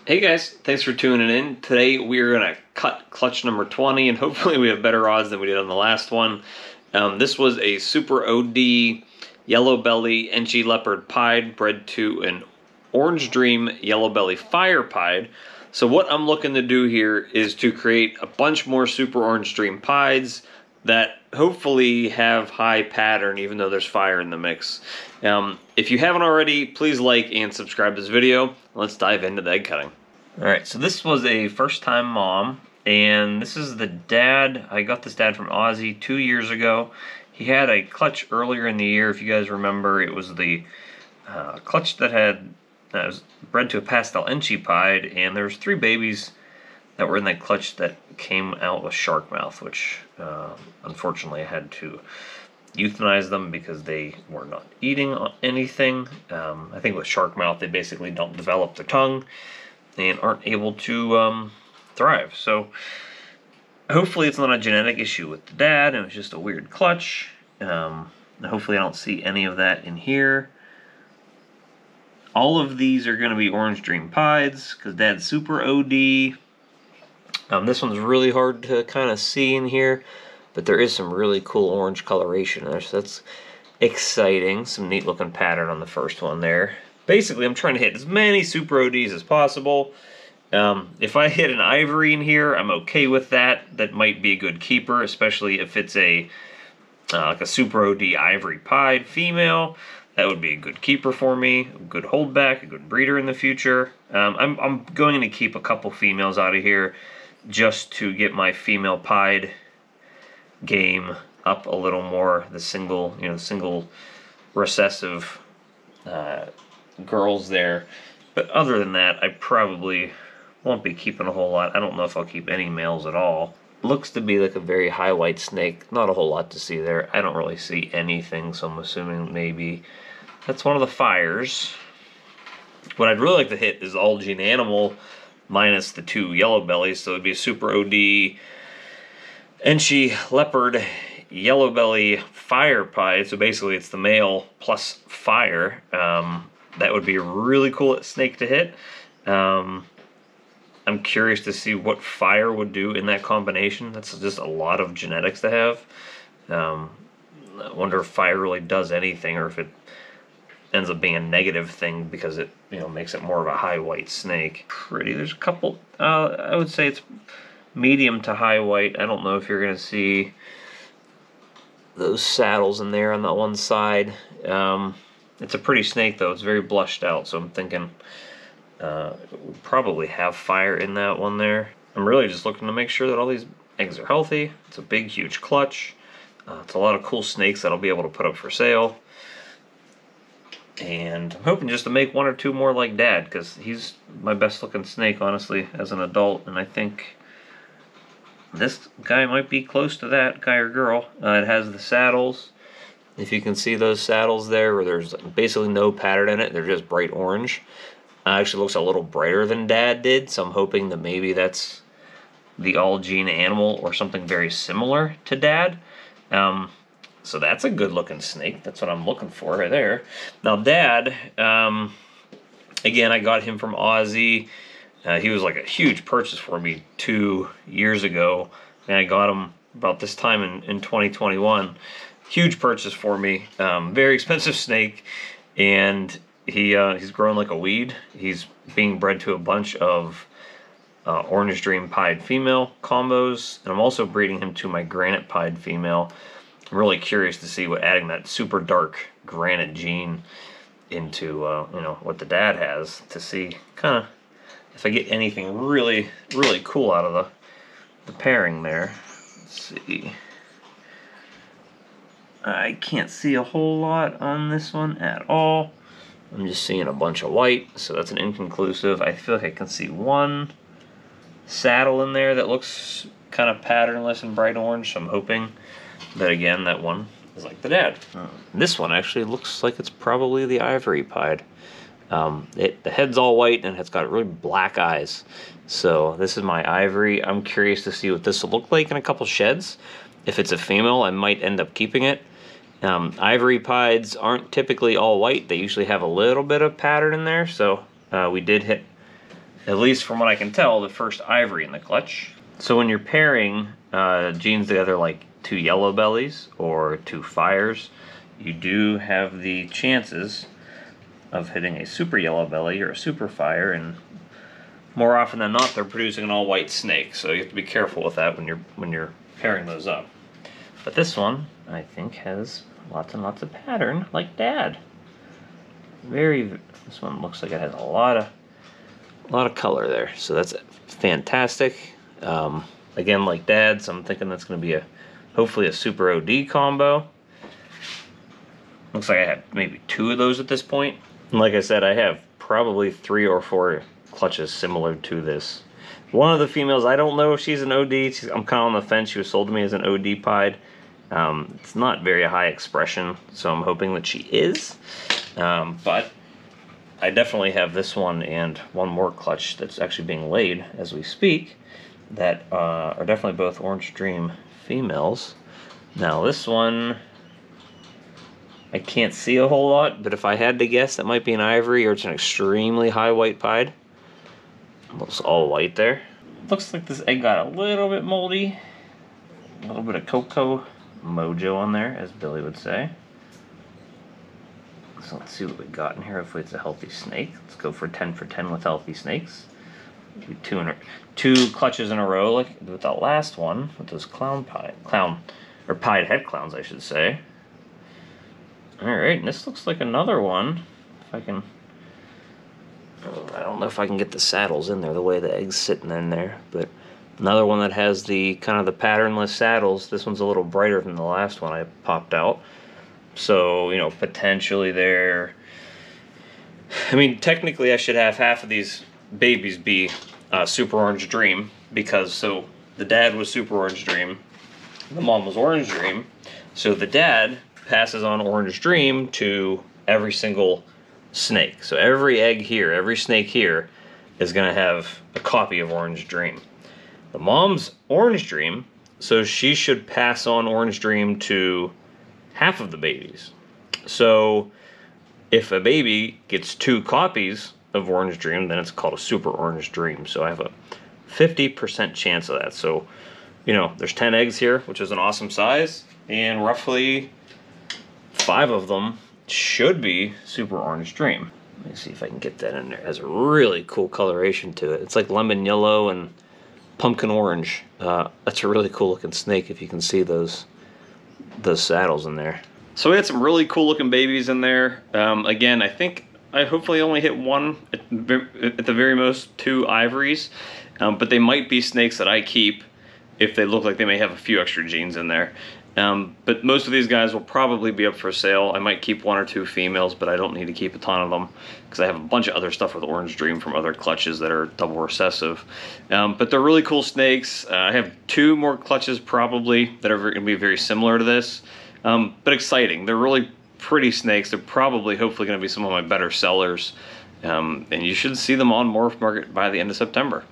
Hey guys, thanks for tuning in. Today we're going to cut clutch number 20 and hopefully we have better odds than we did on the last one. This was a Super OD Yellow Belly ENCHI Leopard Pied bred to an Orange Dream Yellow Belly Fire Pied. So what I'm looking to do here is to create a bunch more Super Orange Dream Pieds that hopefully have high pattern even though there's fire in the mix. If you haven't already, please like and subscribe to this video. Let's dive into the egg cutting. Alright, so this was a first time mom, and this is the dad. I got this dad from Aussie 2 years ago. He had a clutch earlier in the year, if you guys remember. It was the clutch that was bred to a pastel ENCHI pied, and there's 3 babies that were in that clutch that came out with shark mouth, which unfortunately I had to euthanize them because they were not eating anything. I think with shark mouth they basically don't develop their tongue and aren't able to thrive. So hopefully it's not a genetic issue with the dad and it was just a weird clutch. Hopefully I don't see any of that in here. All of these are going to be Orange Dream Pieds because dad's Super OD. This one's really hard to kind of see in here, but there is some really cool orange coloration there, so that's exciting. Some neat looking pattern on the first one there. Basically, I'm trying to hit as many Super ODs as possible. If I hit an ivory in here, I'm okay with that. That might be a good keeper, especially if it's a like a Super OD ivory pied female. That would be a good keeper for me, a good holdback, a good breeder in the future. I'm going to keep a couple females out of here just to get my female pied game up a little more. The single recessive girls there. But other than that, I probably won't be keeping a whole lot. I don't know if I'll keep any males at all. Looks to be like a very high white snake. Not a whole lot to see there. I don't really see anything, so I'm assuming maybe that's one of the fires. What I'd really like to hit is all gene animal minus the 2 yellow bellies, so it'd be a Super OD ENCHI Leopard Yellow Belly Fire Pied. So basically it's the male plus fire. That would be a really cool snake to hit. I'm curious to see what fire would do in that combination. That's just a lot of genetics to have. I wonder if fire really does anything, or if it ends up being a negative thing because it makes it more of a high white snake. Pretty. There's a couple. I would say it's medium to high white. I don't know if you're gonna see those saddles in there on that one side. It's a pretty snake though. It's very blushed out, so I'm thinking we'll probably have fire in that one there. I'm really just looking to make sure that all these eggs are healthy. It's a big, huge clutch. It's a lot of cool snakes that I'll be able to put up for sale. And I'm hoping just to make 1 or 2 more like Dad, because he's my best looking snake, honestly, as an adult. And I think this guy might be close to that, guy or girl. It has the saddles. If you can see those saddles there, where there's basically no pattern in it, they're just bright orange. Actually looks a little brighter than Dad did, so I'm hoping that maybe that's the all gene animal or something very similar to Dad. So that's a good looking snake. That's what I'm looking for right there. Now Dad, again, I got him from Aussie. He was like a huge purchase for me 2 years ago, and I got him about this time in 2021. Huge purchase for me. Very expensive snake, and he's grown like a weed. He's being bred to a bunch of Orange Dream Pied female combos, and I'm also breeding him to my Granite Pied female. I'm really curious to see what adding that super dark granite gene into what the dad has, to see kind of if I get anything really cool out of the pairing there. Let's see. I can't see a whole lot on this one at all. I'm just seeing a bunch of white, so that's an inconclusive. I feel like I can see one saddle in there that looks kind of patternless and bright orange, so I'm hoping that, again, that one is like the dad. This one actually looks like it's probably the ivory pied. The head's all white and it's got really black eyes. So this is my ivory. I'm curious to see what this will look like in a couple sheds. If it's a female, I might end up keeping it. Ivory pieds aren't typically all white. They usually have a little bit of pattern in there. So we did hit at least from what I can tell, the first ivory in the clutch. So when you're pairing genes together like two yellow bellies or two fires, you do have the chances of hitting a super yellow belly or a super fire, and more often than not they're producing an all white snake, so you have to be careful with that when you're pairing those up. But this one I think has lots and lots of pattern like Dad. This one looks like it has a lot of color there, so that's fantastic. Again, like Dad, so I'm thinking that's going to be hopefully a super OD combo. Looks like I have maybe 2 of those at this point. And like I said, I have probably 3 or 4 clutches similar to this. One of the females, I don't know if she's an OD. I'm kind of on the fence. She was sold to me as an OD pied. It's not very high expression, so I'm hoping that she is. But I definitely have this one and one more clutch that's actually being laid as we speak that are definitely both Orange Dream females. Now this one, I can't see a whole lot, but if I had to guess, that might be an ivory or it's an extremely high white pied. Looks all white there. Looks like this egg got a little bit moldy. A little bit of cocoa mojo on there, as Billy would say. So let's see what we got in here. Hopefully it's a healthy snake. Let's go for 10 for 10 with healthy snakes. Do 2 clutches in a row, like with that last one, with those pied head clowns, I should say. Alright, and this looks like another one. If I can... I don't know if I can get the saddles in there, the way the egg's sitting in there, but another one that has the kind of the patternless saddles. This one's a little brighter than the last one I popped out. So, you know, potentially there... I mean, technically I should have half of these babies be Super Orange Dream, because so the dad was Super Orange Dream, the mom was Orange Dream, so the dad passes on Orange Dream to every single snake. So every egg here, every snake here is going to have a copy of Orange Dream. The mom's Orange Dream, so she should pass on Orange Dream to half of the babies. So if a baby gets 2 copies of Orange Dream, then it's called a Super Orange Dream. So I have a 50% chance of that. So, you know, there's 10 eggs here, which is an awesome size, and roughly 5 of them should be Super Orange Dream. Let me see if I can get that in there. It has a really cool coloration to it. It's like lemon yellow and pumpkin orange. That's a really cool looking snake if you can see those saddles in there. So we had some really cool looking babies in there. Again, I think I hopefully only hit 1, at the very most 2 ivories, but they might be snakes that I keep if they look like they may have a few extra genes in there. But most of these guys will probably be up for sale. I might keep 1 or 2 females, but I don't need to keep a ton of them because I have a bunch of other stuff with Orange Dream from other clutches that are double recessive. But they're really cool snakes. I have 2 more clutches probably that are going to be very similar to this, but exciting. They're really pretty snakes. They're probably, hopefully, going to be some of my better sellers, and you should see them on Morph Market by the end of September.